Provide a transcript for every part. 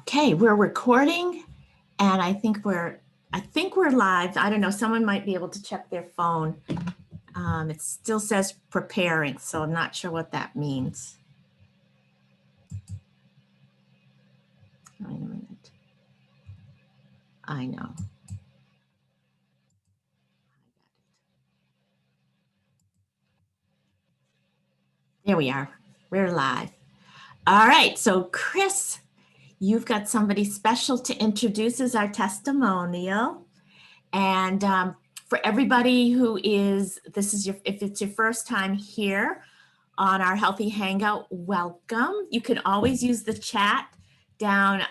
Okay, we're recording and I think we're live. I don't know, someone might be able to check their phone. It still says preparing, so I'm not sure what that means. Wait a minute. I know. There we are. We're live. All right, so Chris, you've got somebody special to introduce as our testimonial. And for everybody who is, if it's your first time here on our Healthy Hangout, welcome. You can always use the chat down.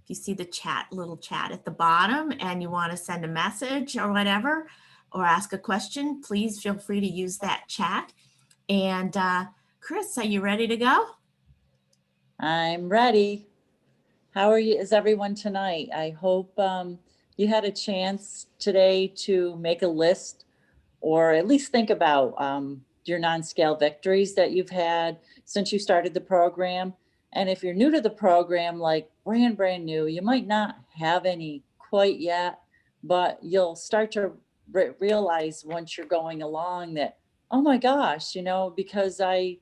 If you see the little chat at the bottom and you want to send a message or whatever, or ask a question, please feel free to use that chat. And Chris, are you ready to go? I'm ready. How are you? Is everyone tonight? I hope you had a chance today to make a list or at least think about your non-scale victories that you've had since you started the program. And if you're new to the program, like brand new, you might not have any quite yet, but you'll start to realize once you're going along that, oh my gosh, because I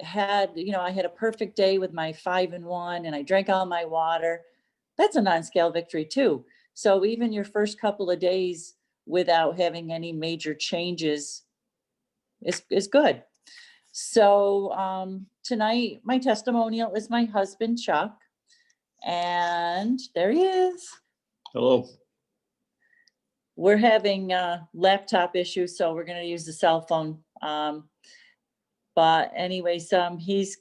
had a perfect day with my 5-in-1 and I drank all my water. That's a non-scale victory too. So even your first couple of days without having any major changes is good. So tonight, my testimonial is my husband, Chuck. And there he is. Hello. We're having laptop issues, so we're going to use the cell phone. But anyways, he's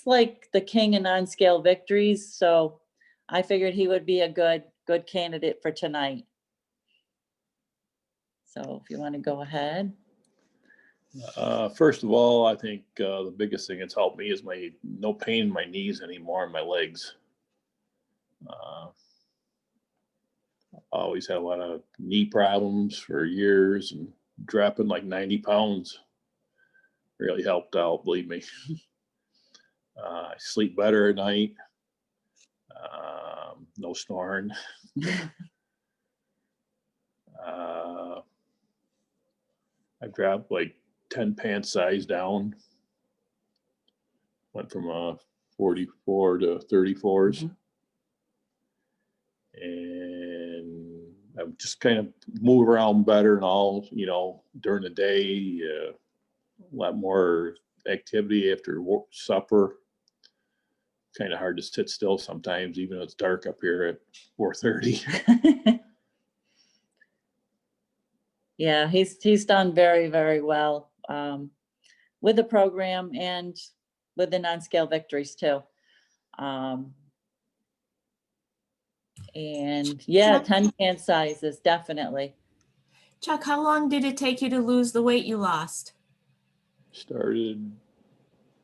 like the king of non-scale victories. So I figured he would be a good candidate for tonight. So if you want to go ahead. First of all, I think the biggest thing that's helped me is no pain in my knees anymore and my legs. I always had a lot of knee problems for years, and dropping like 90 pounds really helped out, believe me. I sleep better at night. No snoring. I dropped like 10 pants size down. Went from a 44 to 34s. And I just kind of move around better and all, during the day, a lot more activity after supper. Kind of hard to sit still sometimes, even though it's dark up here at 4:30. Yeah, he's done very, very well with the program and with the non-scale victories too. And yeah, 10 pant sizes, definitely. Chuck, how long did it take you to lose the weight you lost? Started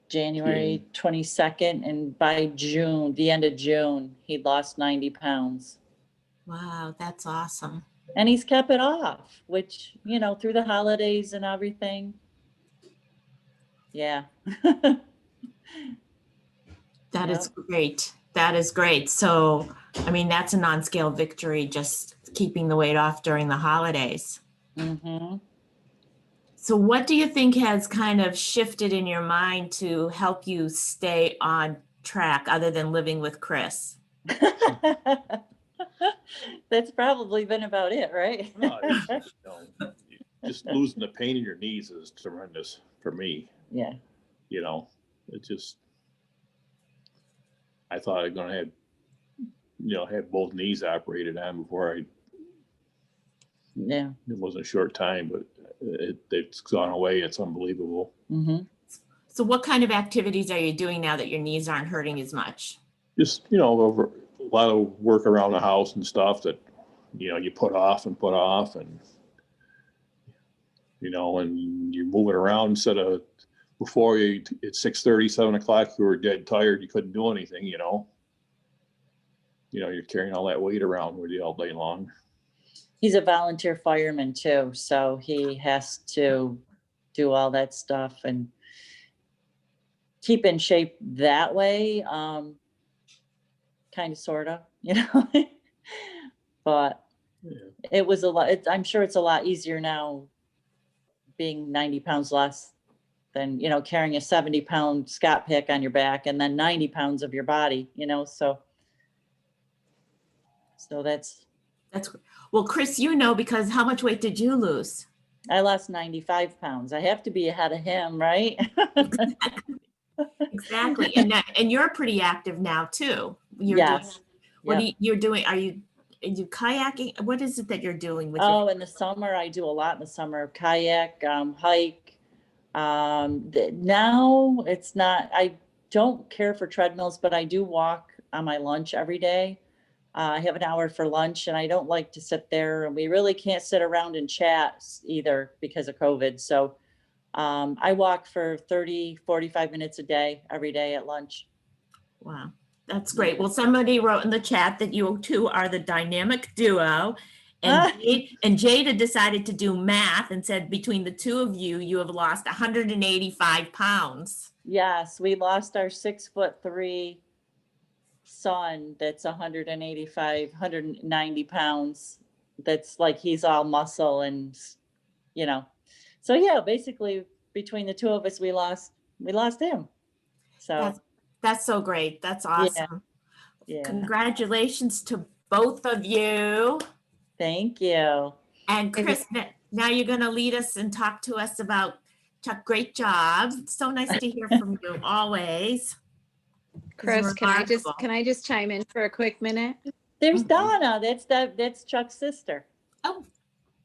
January 22nd, and by June, the end of June, he lost 90 pounds. Wow, that's awesome. And he's kept it off, which, through the holidays and everything. Yeah. That is great. That is great. So, I mean, that's a non-scale victory, just keeping the weight off during the holidays. Mm-hmm. So what do you think has kind of shifted in your mind to help you stay on track other than living with Chris? That's probably been about it, right? No, just losing the pain in your knees is tremendous for me. Yeah. It just, I thought I was going to have both knees operated on before it wasn't a short time, but it's gone away. It's unbelievable. Mm-hmm. So what kind of activities are you doing now that your knees aren't hurting as much? Just, over a lot of work around the house and stuff that, you put off, and, and you're moving around instead of before at 6:30, 7 o'clock, you were dead tired. You couldn't do anything, you're carrying all that weight around with you all day long. He's a volunteer fireman too, so he has to do all that stuff and keep in shape that way. kind of, sort of, you know, but Yeah. it was a lot. I'm sure it's a lot easier now being 90 pounds less than, you know, carrying a 70-pound Scott pick on your back and then 90 pounds of your body, you know, so that's, That's well, Chris, you know, because how much weight did you lose? I lost 95 pounds. I have to be ahead of him, right? Exactly. And you're pretty active now too. You're doing Yes. what Yep. you're doing? Are you kayaking? What is it that you're doing with your Oh, in the summer, I do a lot in the summer, kayak, hike. Now it's not, I don't care for treadmills, but I do walk on my lunch every day. I have an hour for lunch and I don't like to sit there, and we really can't sit around and chat either because of COVID. So I walk for 30, 45 minutes a day, every day at lunch. Wow, that's Yeah. great. Well, somebody wrote in the chat that you two are the dynamic duo. And Jada decided to do math and said between the two of you, you have lost 185 pounds. Yes, we lost our 6'3" son that's 185, 190 pounds. That's like, he's all muscle and, you know. So yeah, basically between the two of us, we lost him. So That's so great. That's yeah, awesome. yeah. Congratulations to both of you. Thank you. And Maybe- Chris, now you're going to lead us and talk to us about Chuck. Great job. So nice to hear from you always. Chris, can remarkable. I just chime in for a quick minute? There's Mhm. Donna. That's Chuck's sister. Oh,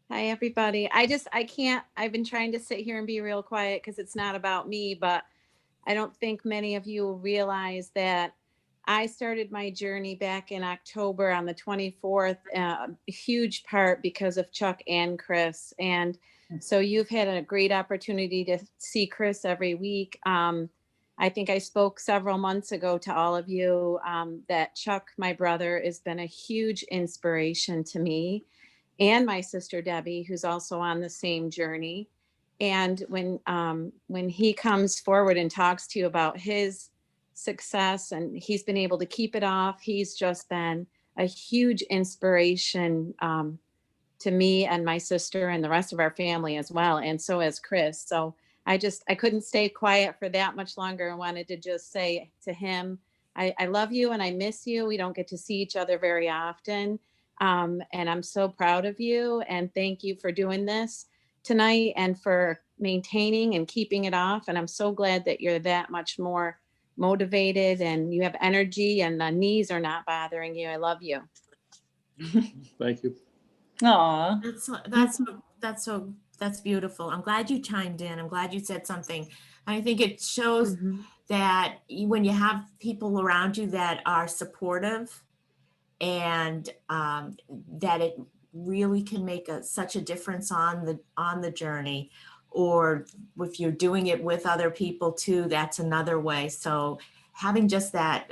Hi, everybody. I can't, I've been trying to sit here and be real quiet because it's not about me, but I don't think many of you realize that I started my journey back in October on the 24th, a huge part because of Chuck and Chris. And so you've had a great opportunity to see Chris every week. I think I spoke several months ago to all of you that Chuck, my brother, has been a huge inspiration to me and my sister Debbie, who's also on the same journey. And when he comes forward and talks to you about his success and he's been able to keep it off, he's just been a huge inspiration to me and my sister and the rest of our family as well. And so has Chris. So I couldn't stay quiet for that much longer and wanted to just say to him, I love you and I miss you. We don't get to see each other very often. And I'm so proud of you and thank you for doing this tonight and for maintaining and keeping it off. And I'm so glad that you're that much more motivated and you have energy and the knees are not bothering you. I love you. Thank you. Aw. that's beautiful. I'm glad you chimed in. I'm glad you said something. I think it shows Mhm. that when you have people around you that are supportive and that it really can make such a difference on the journey, or if you're doing it with other people too, that's another way. So having just that,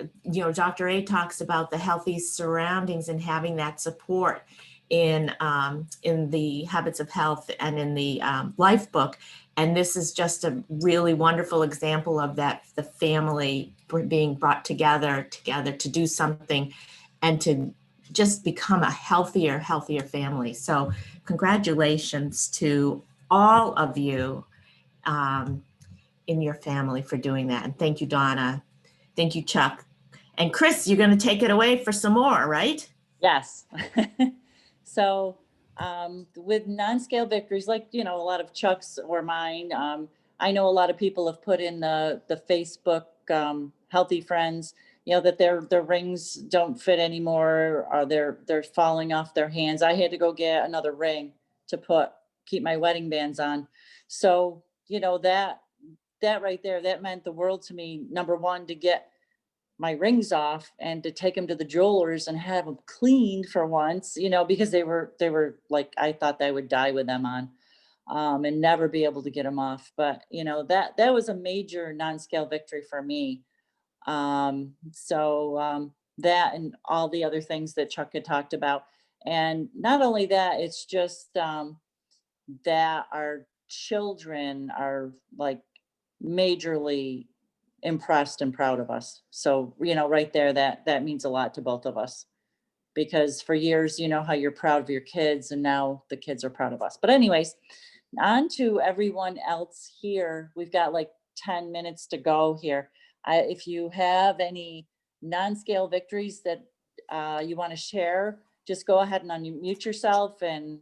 Dr. A talks about the healthy surroundings and having that support in the Habits of Health and in the Life book. And this is just a really wonderful example of that, the family being brought together to do something and to just become a healthier family. So congratulations to all of you in your family for doing that. And thank you, Donna. Thank you, Chuck. And Chris, you're going to take it away for some more, right? Yes. So with non-scale victories, like, a lot of Chuck's or mine, I know a lot of people have put in the Facebook Healthy Friends, that their rings don't fit anymore, or they're falling off their hands. I had to go get another ring to keep my wedding bands on. So, that right there, that meant the world to me. Number one, to get my rings off and to take them to the jewelers and have them cleaned for once, because they were like, I thought I would die with them on, and never be able to get them off. But that was a major non-scale victory for me. So that and all the other things that Chuck had talked about. And not only that, it's just that our children are like majorly impressed and proud of us. So, right there, that means a lot to both of us. Because for years, how you're proud of your kids, and now the kids are proud of us. But anyways, on to everyone else here. We've got like 10 minutes to go here. If you have any non-scale victories that you want to share, just go ahead and unmute yourself and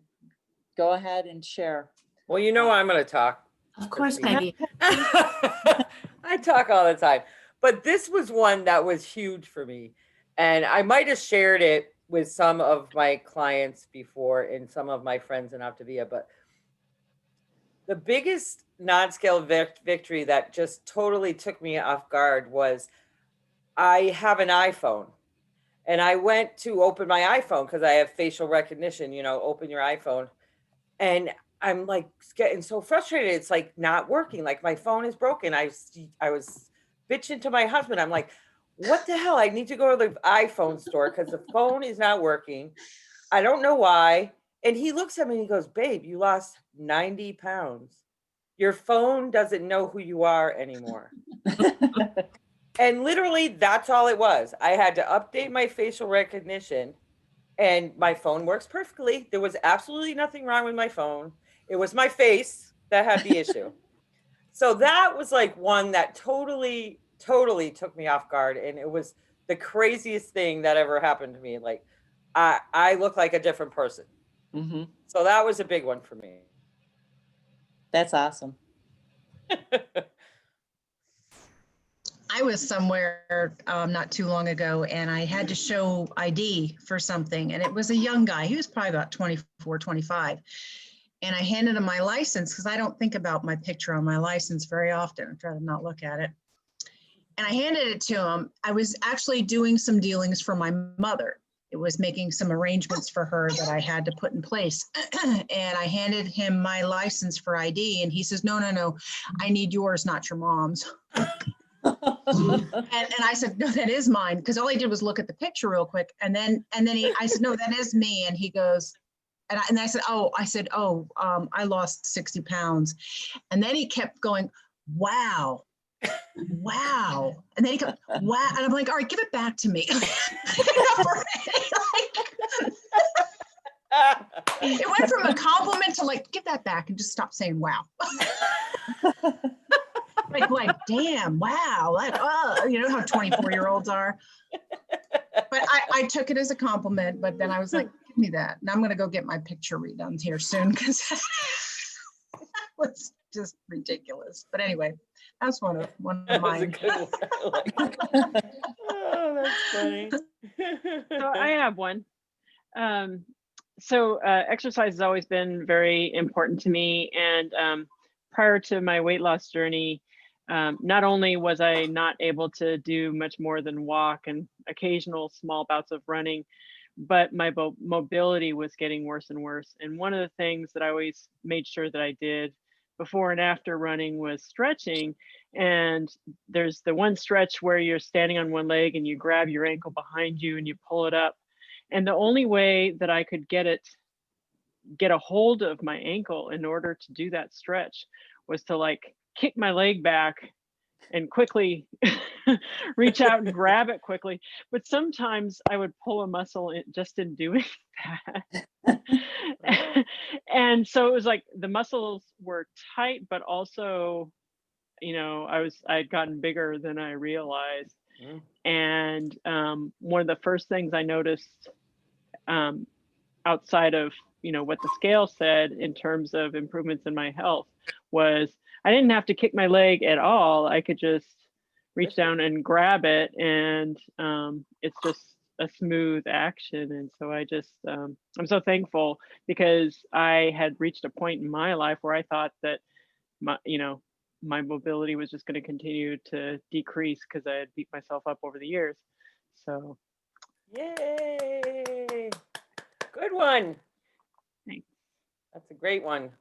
go ahead and share. Well, I'm going to talk. Of course, Peggy. I talk all the time, but this was one that was huge for me. And I might have shared it with some of my clients before and some of my friends in Optavia, but the biggest non-scale victory that just totally took me off guard was I have an iPhone and I went to open my iPhone because I have facial recognition, open your iPhone. And I'm like getting so frustrated. It's like not working. Like my phone is broken. I was bitching to my husband. I'm like, what the hell? I need to go to the iPhone store because the phone is not working. I don't know why. And he looks at me and he goes, babe, you lost 90 pounds. Your phone doesn't know who you are anymore. And literally that's all it was. I had to update my facial recognition and my phone works perfectly. There was absolutely nothing wrong with my phone. It was my face that had the issue. So that was like one that totally took me off guard. And it was the craziest thing that ever happened to me. Like I look like a different person. Mm-hmm. So that was a big one for me. That's awesome. I was somewhere not too long ago and I had to show ID for something, and it was a young guy. He was probably about 24, 25. And I handed him my license because I don't think about my picture on my license very often. I try to not look at it. And I handed it to him. I was actually doing some dealings for my mother. It was making some arrangements for her that I had to put in place. And I handed him my license for ID and he says, no, I need yours, not your mom's. And I said, no, that is mine. Because all he did was look at the picture real quick. And then I said, no, that is me. And he goes, and I said, I lost 60 pounds. And then he kept going, wow. And then he goes, wow. And I'm like, all right, give it back to me. It went from a compliment to like, give that back and just stop saying wow. like, damn, wow. You know how 24-year-olds are. But I took it as a compliment, but then I was like, give me that. And I'm going to go get my picture redone here soon because that was just ridiculous. But anyway, that's one of mine. Oh, that's funny. So I have one. Exercise has always been very important to me. And prior to my weight loss journey, not only was I not able to do much more than walk and occasional small bouts of running, but my mobility was getting worse and worse. And one of the things that I always made sure that I did before and after running was stretching. And there's the one stretch where you're standing on one leg and you grab your ankle behind you and you pull it up. And the only way that I could get a hold of my ankle in order to do that stretch was to like kick my leg back and quickly reach out and grab it quickly. But sometimes I would pull a muscle just in doing that. And so it was like the muscles were tight, but also, I'd gotten bigger than I realized. And one of the first things I noticed outside of, what the scale said in terms of improvements in my health was I didn't have to kick my leg at all. I could just reach down and grab it, and it's just a smooth action. And so I just, I'm so thankful because I had reached a point in my life where I thought that my mobility was just going to continue to decrease because I had beat myself up over the years. So. Yay! Good one. Thanks. That's a great one.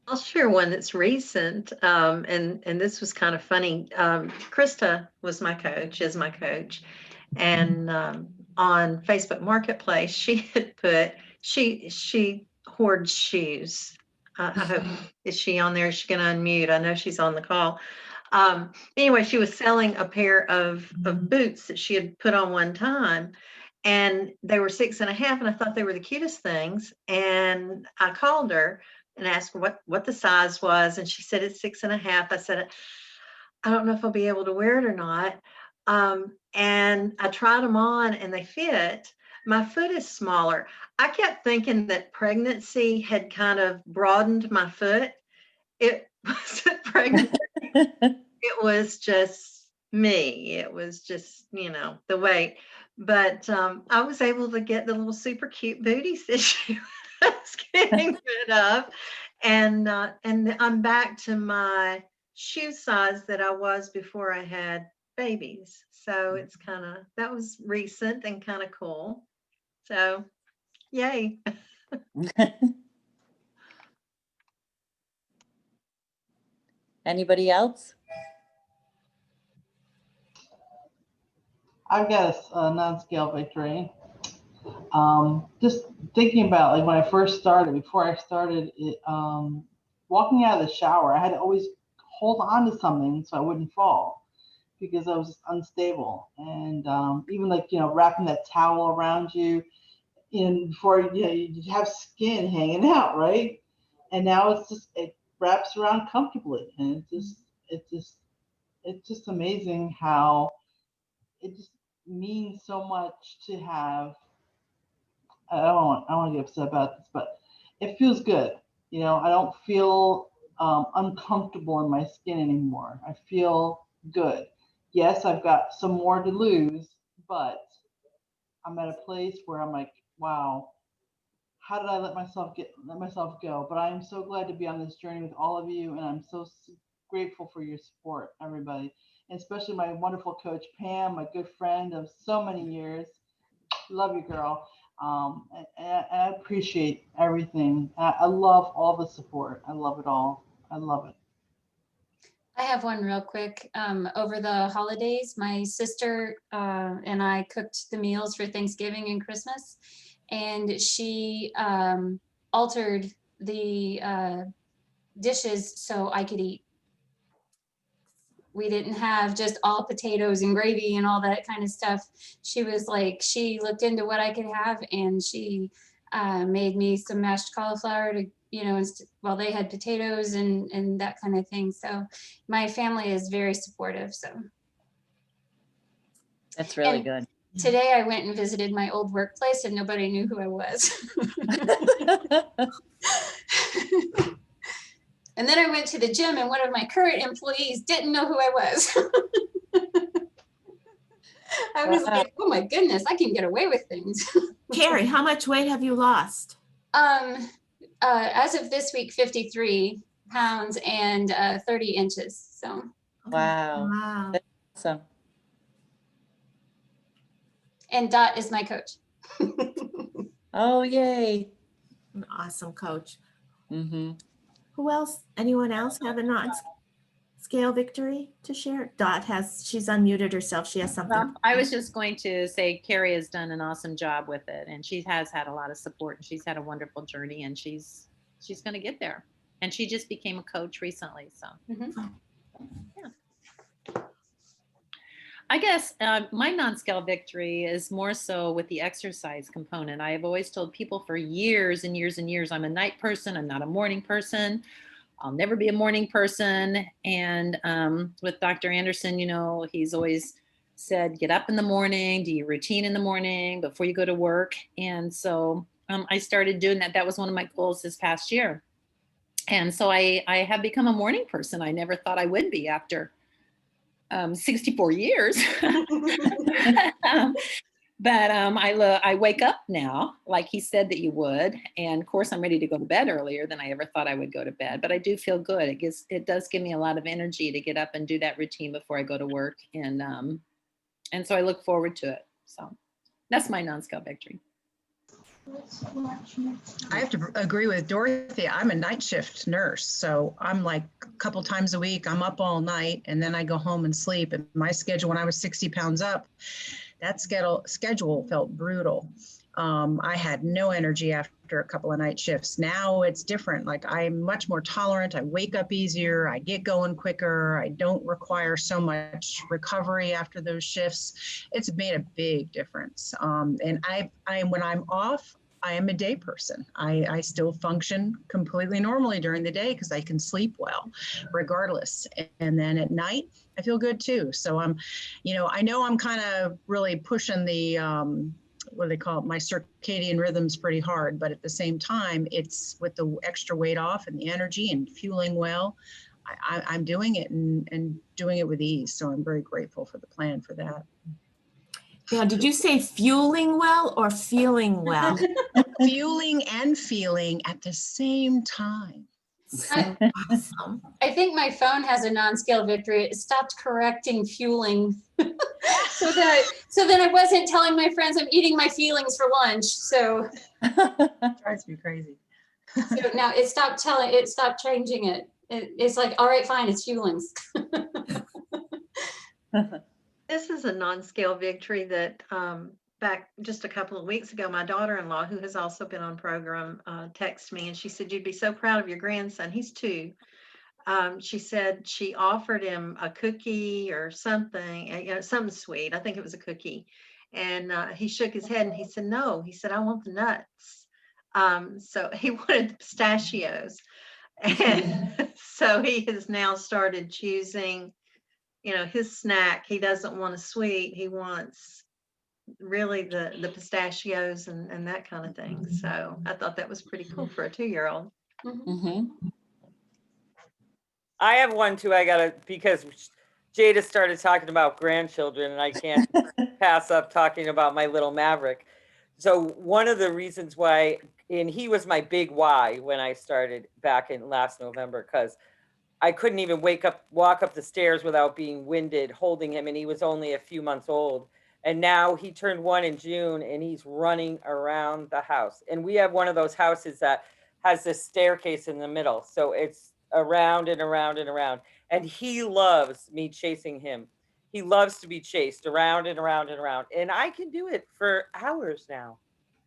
I'll share one that's recent, and this was kind of funny. Krista is my coach, and on Facebook Marketplace, she had put she hoards shoes. I hope, is she on there? Is she going to unmute? I know she's on the call. Anyway, she was selling a pair of boots that she had put on one time, and they were 6.5, and I thought they were the cutest things. And I called her and asked her what the size was, and she said it's 6.5. I said, I don't know if I'll be able to wear it or not. And I tried them on and they fit. My foot is smaller. I kept thinking that pregnancy had kind of broadened my foot. It wasn't pregnancy. It was just me. It was just, the weight. But I was able to get the little super cute booties that she was getting rid of. And I'm back to my shoe size that I was before I had babies. So it's that was recent and kind of cool. So yay. Anybody else? I've got a non-scale victory. Just thinking about like when I first started, before I started it, walking out of the shower, I had to always hold on to something so I wouldn't fall because I was just unstable. And even like, wrapping that towel around you before you have skin hanging out, right? And now it wraps around comfortably. And it's just amazing how it just means so much to have. I don't want to get upset about this, but it feels good. I don't feel uncomfortable in my skin anymore. I feel good. Yes, I've got some more to lose, but I'm at a place where I'm like, wow, how did I let myself go? But I am so glad to be on this journey with all of you, and I'm so grateful for your support, everybody, and especially my wonderful coach Pam, my good friend of so many years. Love you, girl. And I appreciate everything. I love all the support. I love it all. I love it. I have one real quick. Over the holidays, my sister and I cooked the meals for Thanksgiving and Christmas, and she altered the dishes so I could eat. We didn't have just all potatoes and gravy and all that kind of stuff. She was like, she looked into what I could have, and she made me some mashed cauliflower to, well, they had potatoes and that kind of thing. So my family is very supportive. So That's really good. Today I went and visited my old workplace and nobody knew who I was. And then I went to the gym and one of my current employees didn't know who I was. I was like, oh my goodness, I can get away with things. Carrie, how much weight have you lost? As of this week, 53 pounds and 30 inches. So. Wow. Wow. That's awesome. And Dot is my coach. Oh, yay. An awesome coach. Mm-hmm. Who else? Anyone else have a non-scale victory to share? Dot she's unmuted herself. She has something. Well, I was just going to say Carrie has done an awesome job with it, and she has had a lot of support, and she's had a wonderful journey, and she's going to get there. And she just became a coach recently, so yeah. I guess my non-scale victory is more so with the exercise component. I have always told people for years and years and years, I'm a night person. I'm not a morning person. I'll never be a morning person. And with Dr. Anderson, he's always said, get up in the morning, do your routine in the morning before you go to work. And so I started doing that. That was one of my goals this past year. And so I have become a morning person. I never thought I would be after 64 years. But I wake up now, like he said that you would. And of course, I'm ready to go to bed earlier than I ever thought I would go to bed. But I do feel good. It does give me a lot of energy to get up and do that routine before I go to work. And so I look forward to it. So that's my non-scale victory. I have to agree with Dorothy. I'm a night shift nurse, so I'm like a couple times a week, I'm up all night and then I go home and sleep. And my schedule when I was 60 pounds up, that schedule felt brutal. I had no energy after a couple of night shifts. Now it's different. Like I'm much more tolerant. I wake up easier. I get going quicker. I don't require so much recovery after those shifts. It's made a big difference. And when I'm off, I am a day person. I still function completely normally during the day because I can sleep well regardless. And then at night, I feel good too. So I know I'm kind of really pushing the, what do they call it, my circadian rhythms pretty hard, but at the same time, it's with the extra weight off and the energy and fueling well, I'm doing it and doing it with ease. So I'm very grateful for the plan for that. Now, did you say fueling well or feeling well? Fueling and feeling at the same time. So awesome. I think my phone has a non-scale victory. It stopped correcting fueling. so then I wasn't telling my friends I'm eating my feelings for lunch. So It drives me crazy. so now it stopped changing it. It's like, all right, fine, it's feelings. This is a non-scale victory that back just a couple of weeks ago, my daughter-in-law, who has also been on program, texted me and she said, "You'd be so proud of your grandson. He's 2. She said she offered him a cookie or something, something sweet. I think it was a cookie. And he shook his head and he said, no. He said, I want the nuts. So he wanted the pistachios. And so he has now started choosing, his snack. He doesn't want a sweet. He wants really the pistachios and that kind of thing. So I thought that was pretty cool for a 2-year-old. Mhm. I have one too. Because Jada started talking about grandchildren and I can't pass up talking about my little Maverick. So one of the reasons why, and he was my big why when I started back in last November, because I couldn't even walk up the stairs without being winded holding him. And he was only a few months old. And now he turned 1 in June and he's running around the house. And we have one of those houses that has this staircase in the middle. So it's around and around and around. And he loves me chasing him. He loves to be chased around and around and around. And I can do it for hours now.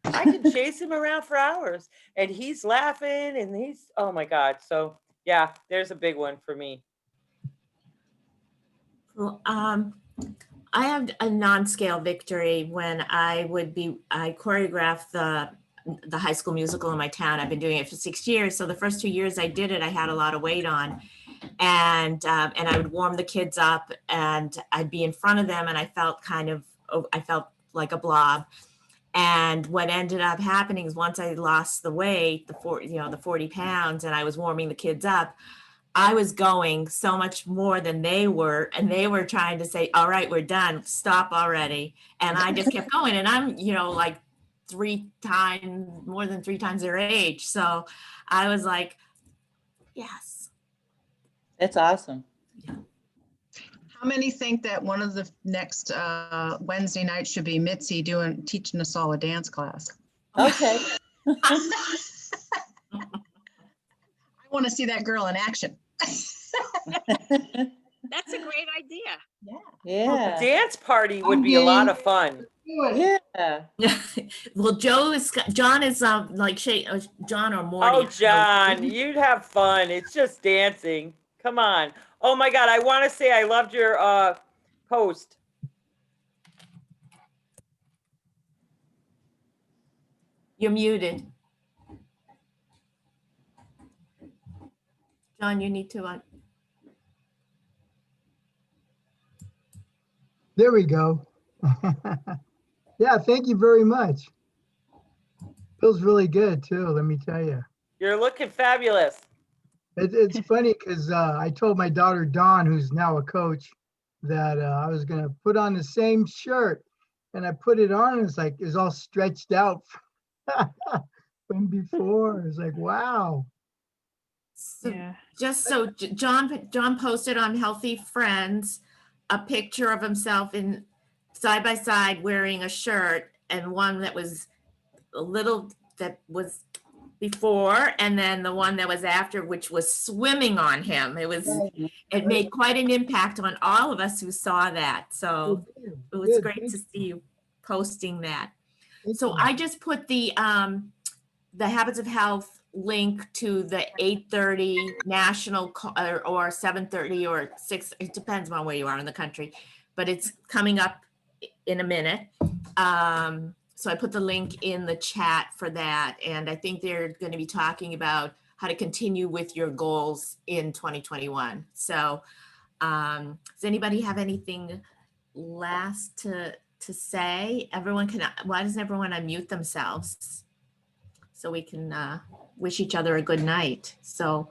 I can chase him around for hours. And he's laughing and oh my God. So yeah, there's a big one for me. Well, I have a non-scale victory when I choreographed the high school musical in my town. I've been doing it for 6 years. So the first 2 years I did it, I had a lot of weight on, and I would warm the kids up, and I'd be in front of them, and I felt like a blob. And what ended up happening is once I lost the weight, the 40 pounds, and I was warming the kids up, I was going so much more than they were, and they were trying to say, all right, we're done, stop already. And I just kept going, and I'm, like more than 3 times their age. So I was like, yes. It's awesome. How many think that one of the next Wednesday nights should be Mitzi teaching us all a dance class? Okay. I want to see that girl in action. That's a great idea. Yeah. A dance party would be a lot of fun. Yeah. Well, John is like John or Morty. Oh, John, you'd have fun. It's just dancing. Come on. Oh my God, I want to say I loved your post. You're muted. John, you need to. There we go. Yeah, thank you very much. Feels really good too, let me tell you. You're looking fabulous. It's funny because I told my daughter Dawn, who's now a coach, that I was gonna put on the same shirt, and I put it on and it's all stretched out from before. It's like, wow. So John posted on Healthy Friends a picture of himself in side by side wearing a shirt, and one that was that was before, and then the one that was after, which was swimming on him. It made quite an impact on all of us who saw that. So it was great to see you posting that. So I just put the Habits of Health link to the 8:30 national or 7:30 or 6, it depends on where you are in the country, but it's coming up in a minute. So I put the link in the chat for that. And I think they're going to be talking about how to continue with your goals in 2021. So does anybody have anything last to say? Why doesn't everyone unmute themselves so we can wish each other a good night? So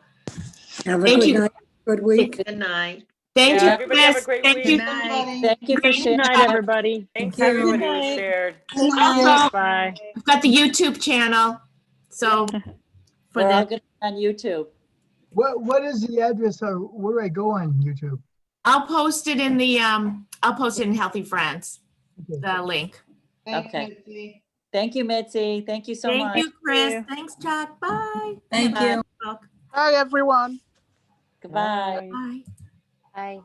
Have a thank good you. night, good week. Good night. Thank Yeah, you, everybody have a Chris. great Thank week. you. Good night. Thank you for Good sharing. night, everybody. Thanks you. everybody Good who night. shared. Good night. Also, Bye. we've got the YouTube channel. So for We're all the, going to be on YouTube. What is the address or where do I go on YouTube? I'll post it in Healthy Friends, Okay. the link. Thanks, Okay. Mitzi. Thank you, Mitzi. Thank you so Thank much. you, Chris. you. Thanks, Chuck. Bye. Thank Bye. you. Bye. Hi, everyone. Goodbye. Bye. Bye.